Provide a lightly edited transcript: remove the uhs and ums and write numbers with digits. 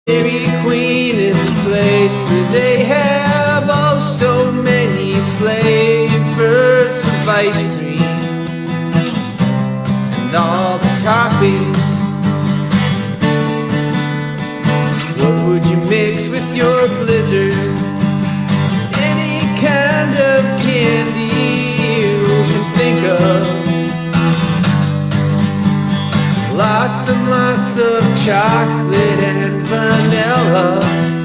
Dairy Queen is a place where they have oh so many flavors of ice cream and all the toppings. What would you mix with your blizzard? Any kind of candy you can think of. Lots and lots of chocolate and vanilla.